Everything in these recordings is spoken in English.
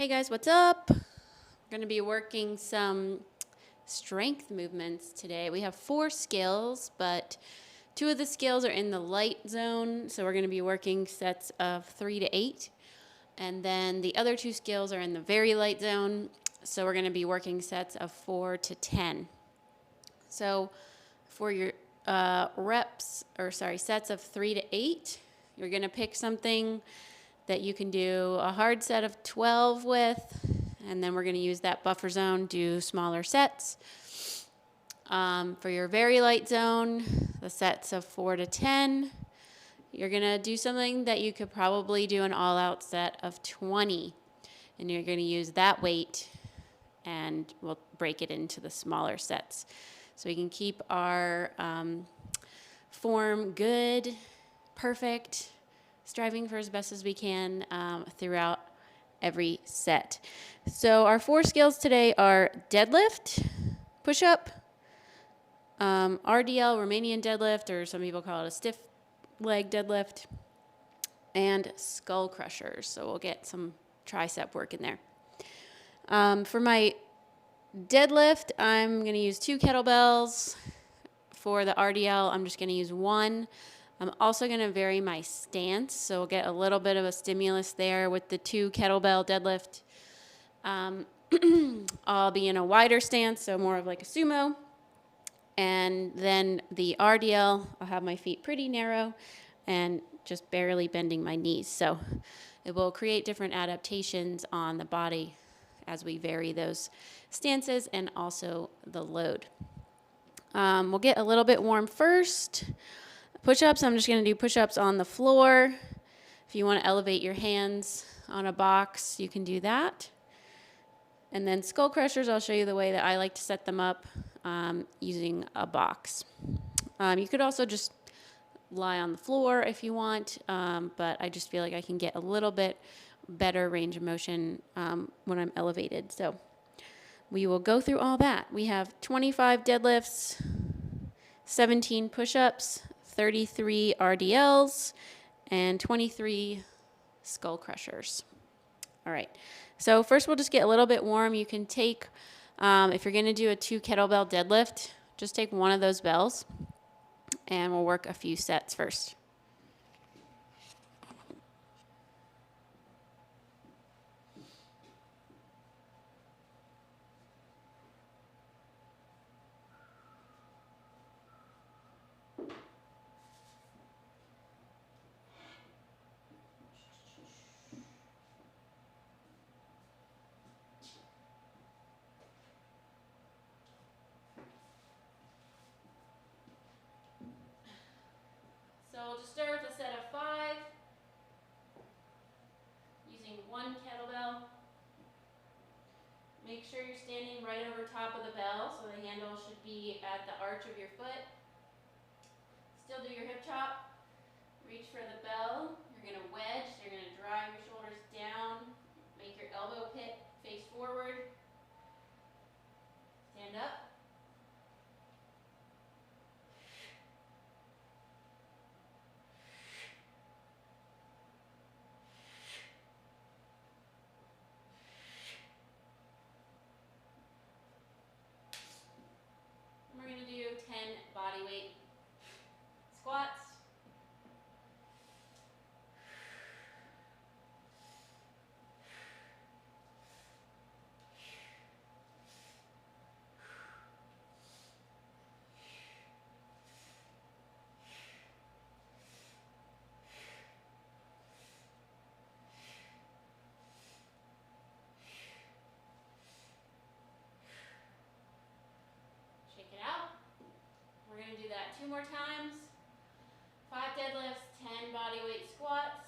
Hey guys, what's up? We're going to be working some strength movements today. We have 4 skills, but 2 of the skills are in the light zone, so we're going to be working sets of 3 to 8. And then the other 2 skills are in the very light zone, so we're going to be working sets of 4 to 10. So for your sets of 3 to 8, you're going to pick something that you can do a hard set of 12 with, and then we're going to use that buffer zone, do smaller sets. For your very light zone, the sets of 4 to 10, you're going to do something that you could probably do an all-out set of 20, and you're going to use that weight, and we'll break it into the smaller sets. So we can keep our form good, perfect, striving for as best as we can throughout every set. So our 4 skills today are deadlift, push-up, RDL, Romanian deadlift, or some people call it a stiff leg deadlift, and Skullcrushers. So we'll get some tricep work in there. For my deadlift, I'm going to use 2 kettlebells. For the RDL, I'm just going to use 1. I'm also going to vary my stance, so we'll get a little bit of a stimulus there with the 2 kettlebell deadlift. I'll be in a wider stance, so more of like a sumo. And then the RDL, I'll have my feet pretty narrow and just barely bending my knees. So it will create different adaptations on the body as we vary those stances and also the load. We'll get a little bit warm first. Push-ups, I'm just going to do push-ups on the floor. If you want to elevate your hands on a box, you can do that. And then skull crushers, I'll show you the way that I like to set them up using a box. You could also just lie on the floor if you want, but I just feel like I can get a little bit better range of motion when I'm elevated. So we will go through all that. We have 25 deadlifts, 17 push-ups, 33 RDLs, and 23 skull crushers. All right, so first we'll just get a little bit warm. You can take, if you're gonna do a 2 kettlebell deadlift, just take one of those bells, and we'll work a few sets first. So we'll just start with a set of 5, using 1 kettlebell. Make sure you're standing right over top of the bell, so the handle should be at the arch of your foot. Still do your hip chop. Reach for the bell. You're going to wedge, so you're going to drive your shoulders down. Make your elbow pit face forward. Stand up. And we're going to do 10 body weight squats. Shake it out. We're going to do that 2 more times. 5 deadlifts, 10 body weight squats.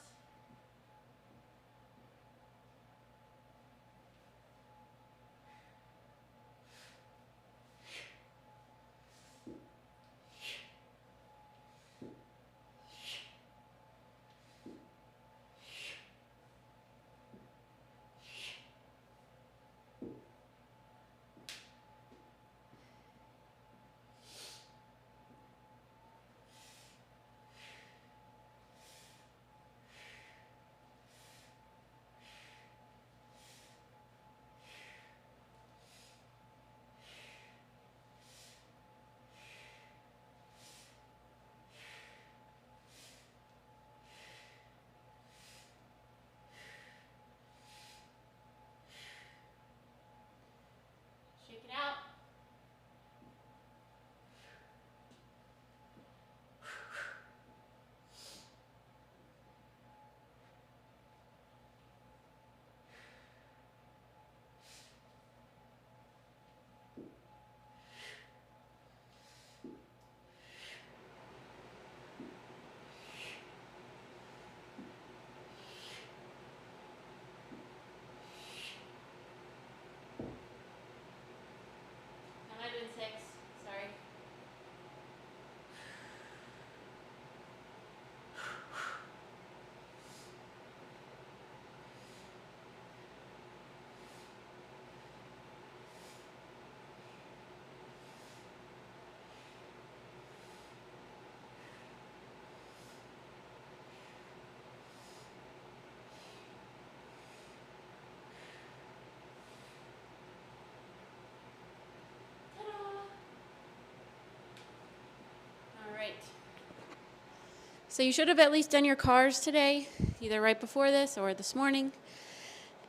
So you should have at least done your cars today, either right before this or this morning.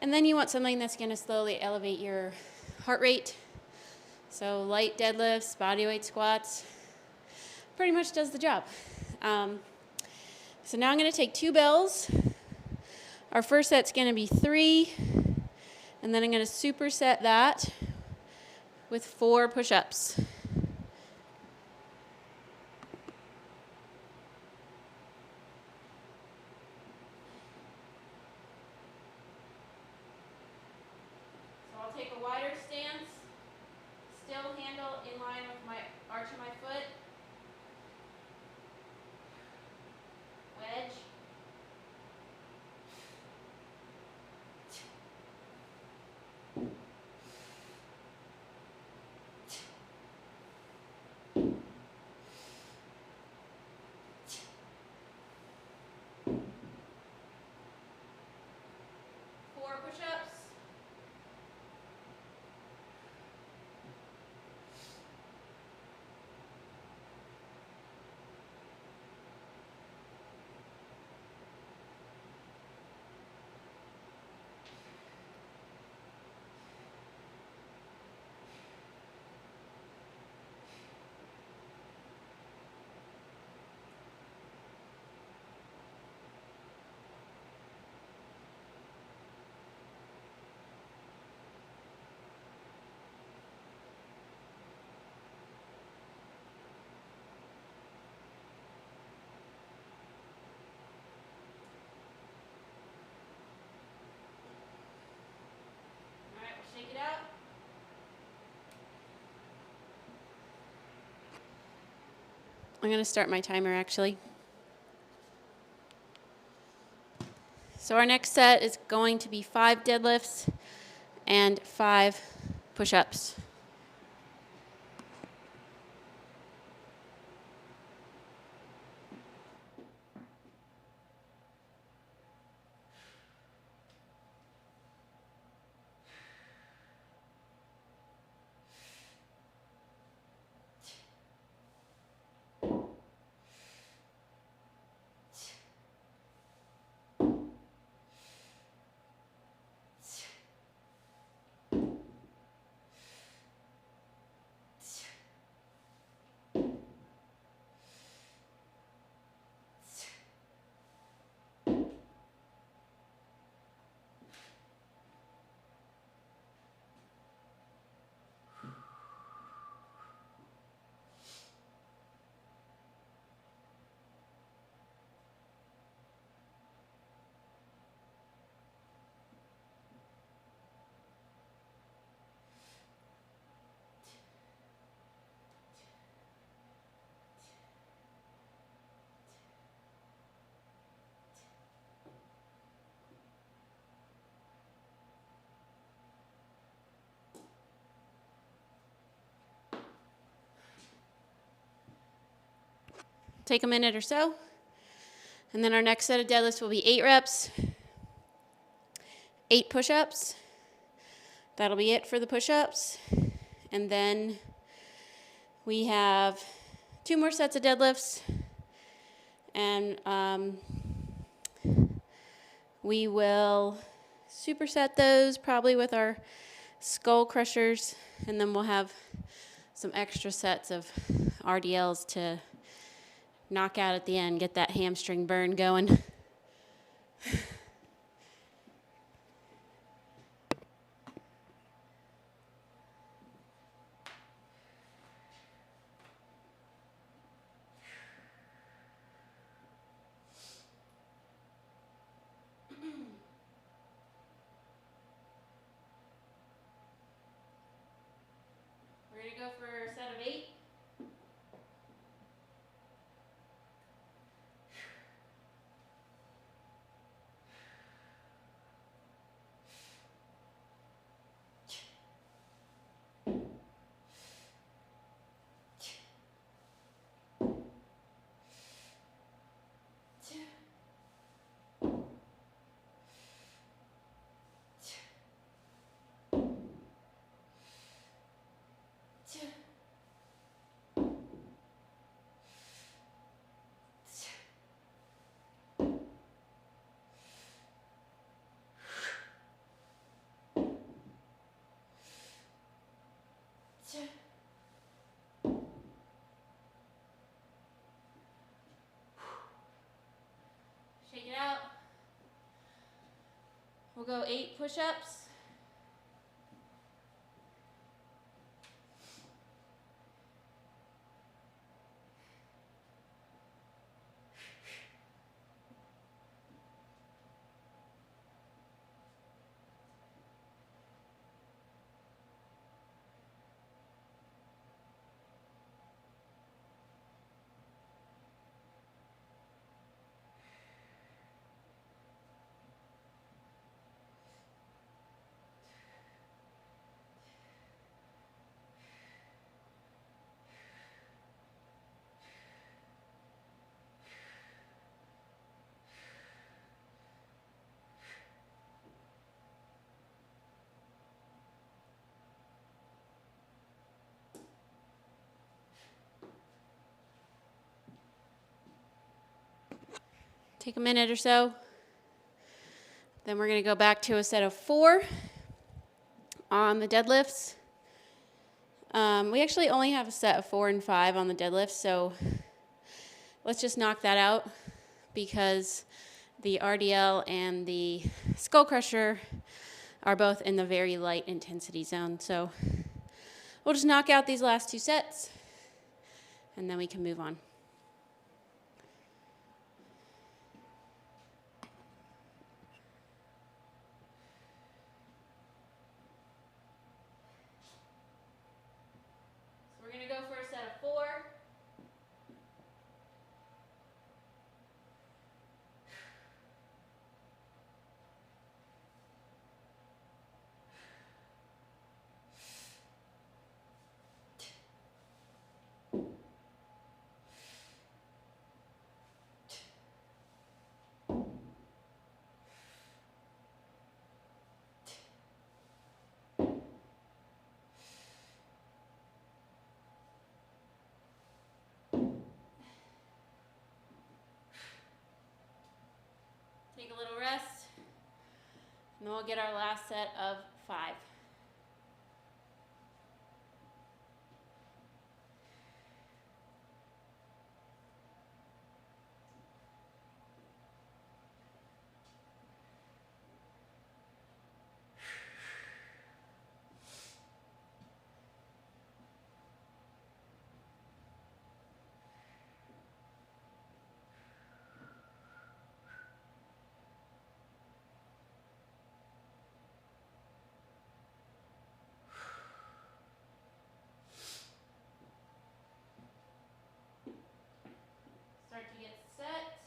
And then you want something that's going to slowly elevate your heart rate. So light deadlifts, bodyweight squats, pretty much does the job. So now I'm going to take 2 bells. Our first set's going to be 3, and then I'm going to superset that with 4 push-ups. So I'll take a wider stance, still handle in line with my arch of my foot. Wedge. Push-ups. All right, we'll shake it out. I'm going to start my timer actually. So our next set is going to be 5 deadlifts and 5 push-ups. Take a minute or so. And then our next set of deadlifts will be 8 reps, 8 push-ups. That'll be it for the push-ups. And then we have 2 more sets of deadlifts. And we will superset those probably with our Skullcrushers. And then we'll have some extra sets of RDLs to knock out at the end, get that hamstring burn going. We're going to go for a set of 8. We'll go 8 push-ups. Take a minute or so. Then we're going to go back to a set of 4 on the deadlifts. We actually only have a set of 4 and 5 on the deadlifts, so let's just knock that out because the RDL and the Skullcrusher are both in the very light intensity zone. So we'll just knock out these last 2 sets, and then we can move on. So we're going to go for a set of 4. Take a little rest, and then we'll get our last set of 5. Start to get set.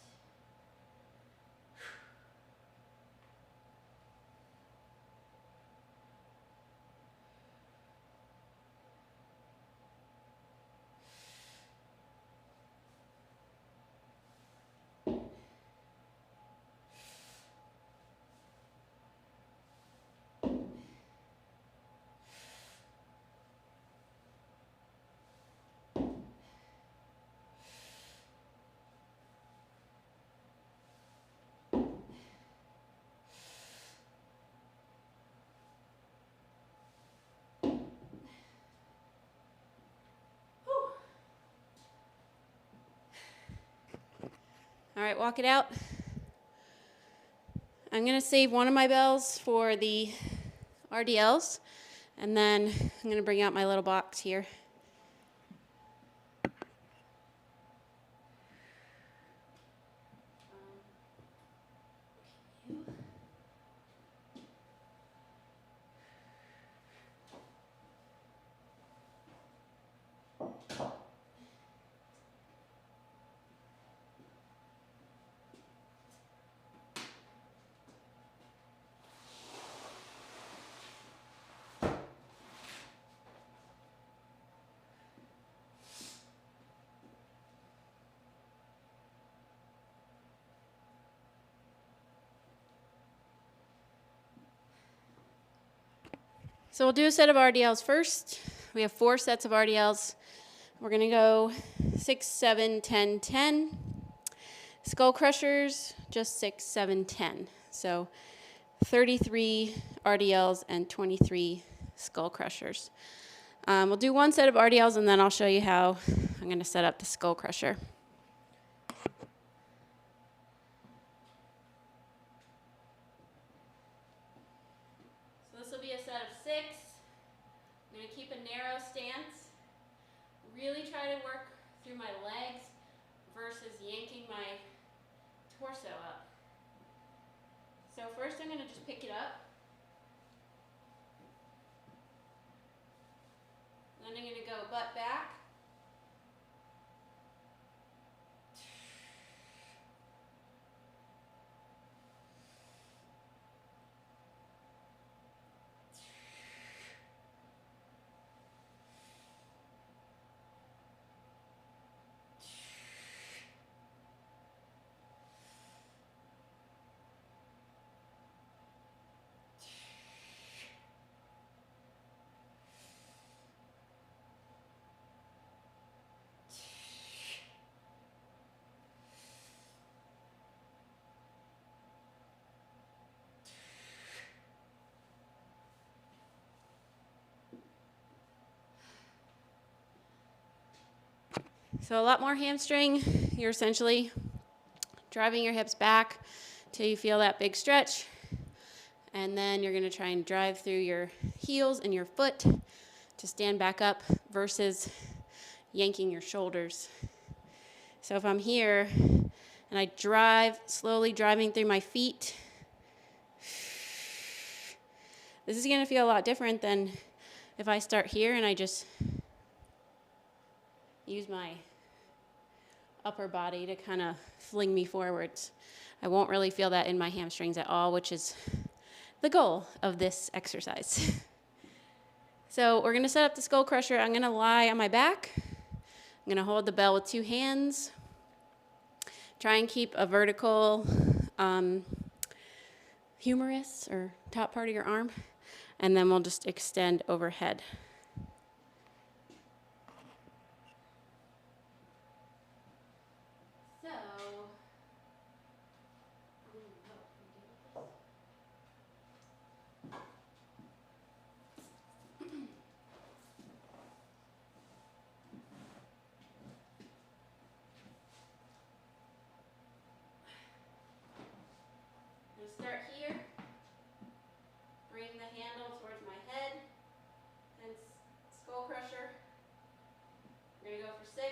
All right, walk it out. I'm going to save one of my bells for the RDLs, and then I'm going to bring out my little box here. So we'll do a set of RDLs first. We have 4 sets of RDLs. We're going to go 6, 7, 10, 10. Skullcrushers, just 6, 7, 10. So 33 RDLs and 23 Skullcrushers. We'll do 1 set of RDLs, and then I'll show you how I'm going to set up the Skullcrusher. keep a narrow stance. Really try to work through my legs versus yanking my torso up. So first I'm going to just pick it up. Then I'm going to go butt back. So a lot more hamstring. You're essentially driving your hips back till you feel that big stretch. And then you're going to try and drive through your heels and your foot to stand back up versus yanking your shoulders. So if I'm here and I drive, slowly driving through my feet, this is going to feel a lot different than if I start here and I just use my upper body to kind of fling me forwards. I won't really feel that in my hamstrings at all, which is the goal of this exercise. So we're going to set up the Skullcrusher. I'm going to lie on my back. I'm going to hold the bell with two hands. Try and keep a vertical humerus or top part of your arm. And then we'll just extend overhead. Start here, bring the handle towards my head, and Skullcrusher. We're going to go for 6.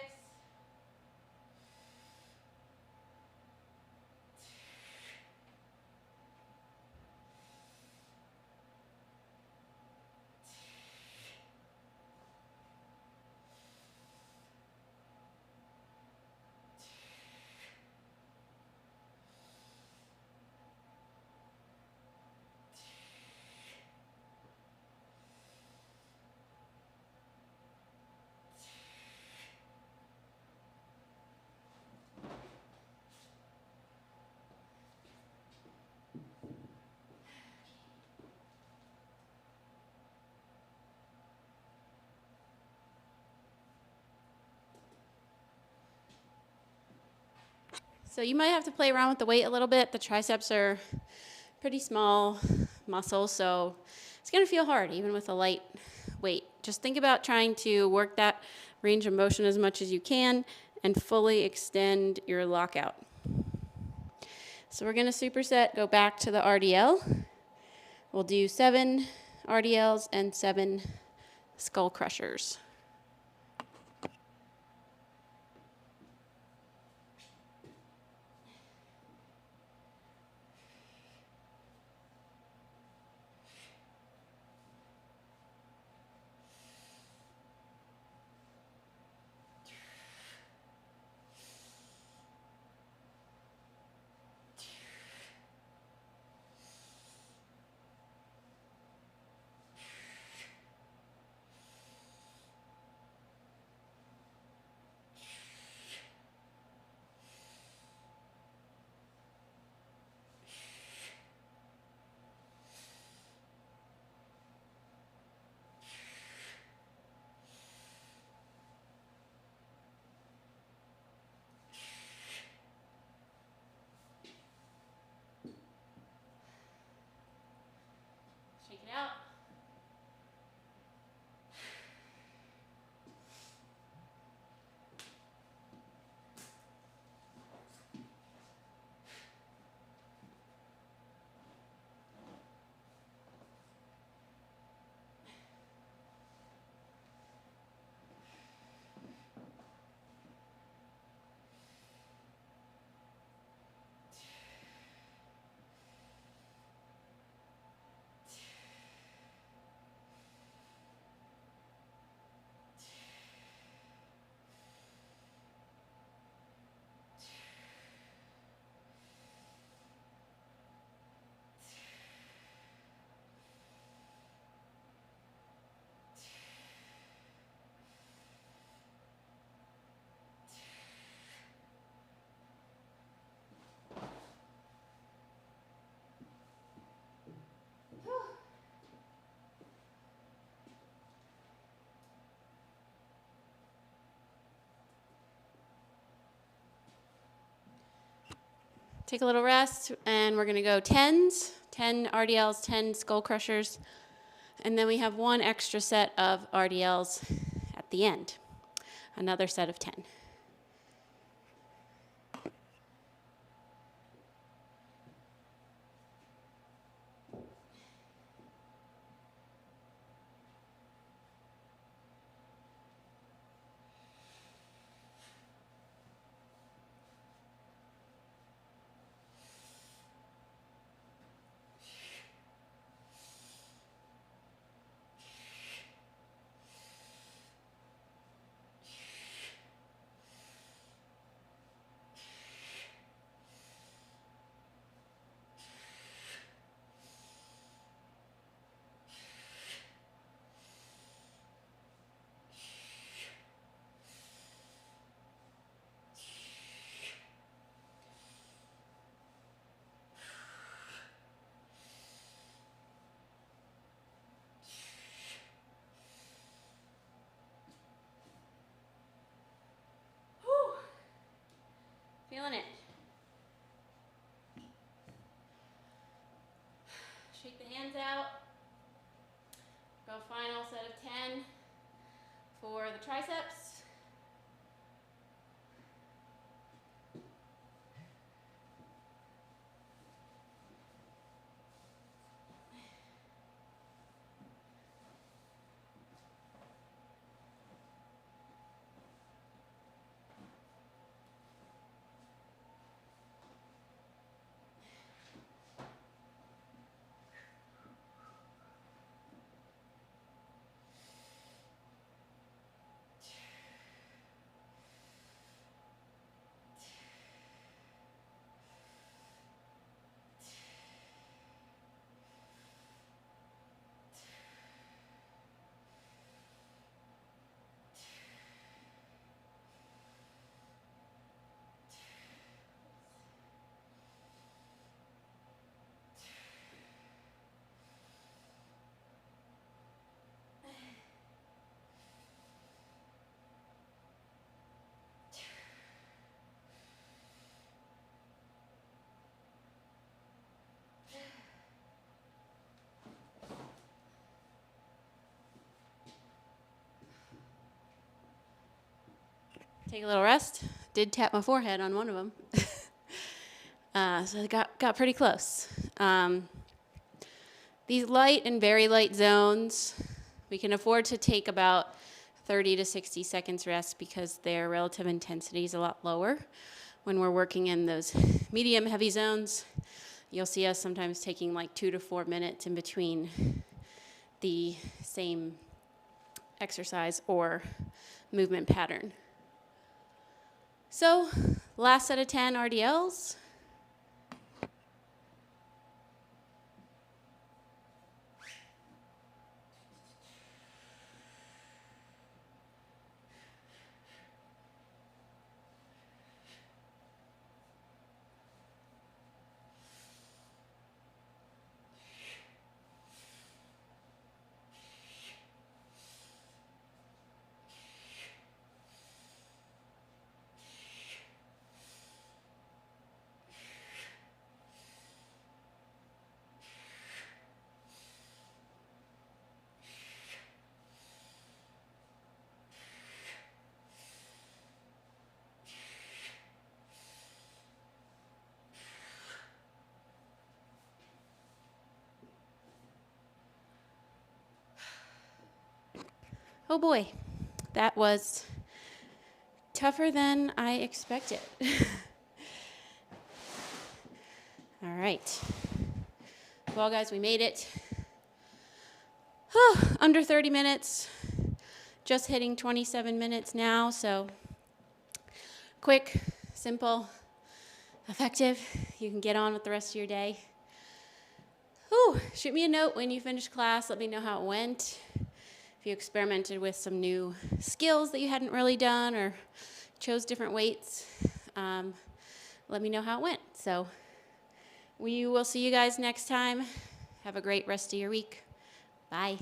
So you might have to play around with the weight a little bit. The triceps are pretty small muscles, so it's going to feel hard even with a light weight. Just think about trying to work that range of motion as much as you can and fully extend your lockout. So we're going to superset, go back to the RDL. We'll do 7 RDLs and 7 Skullcrushers. Take a little rest, and we're gonna go 10s, 10 RDLs, 10 skull crushers, and then we have one extra set of RDLs at the end, another set of 10. Feeling it. Shake the hands out. Go final set of 10 for the triceps. Take a little rest. Did tap my forehead on one of them. So I got pretty close. These light and very light zones, we can afford to take about 30 to 60 seconds rest because their relative intensity is a lot lower. When we're working in those medium heavy zones, you'll see us sometimes taking like 2 to 4 minutes in between the same exercise or movement pattern. So, last set of 10 RDLs. Oh boy, that was tougher than I expected. All right. Well, guys, we made it. Under 30 minutes, just hitting 27 minutes now, so quick, simple, effective. You can get on with the rest of your day. Shoot me a note when you finish class. Let me know how it went. If you experimented with some new skills that you hadn't really done or chose different weights, let me know how it went. So we will see you guys next time. Have a great rest of your week. Bye.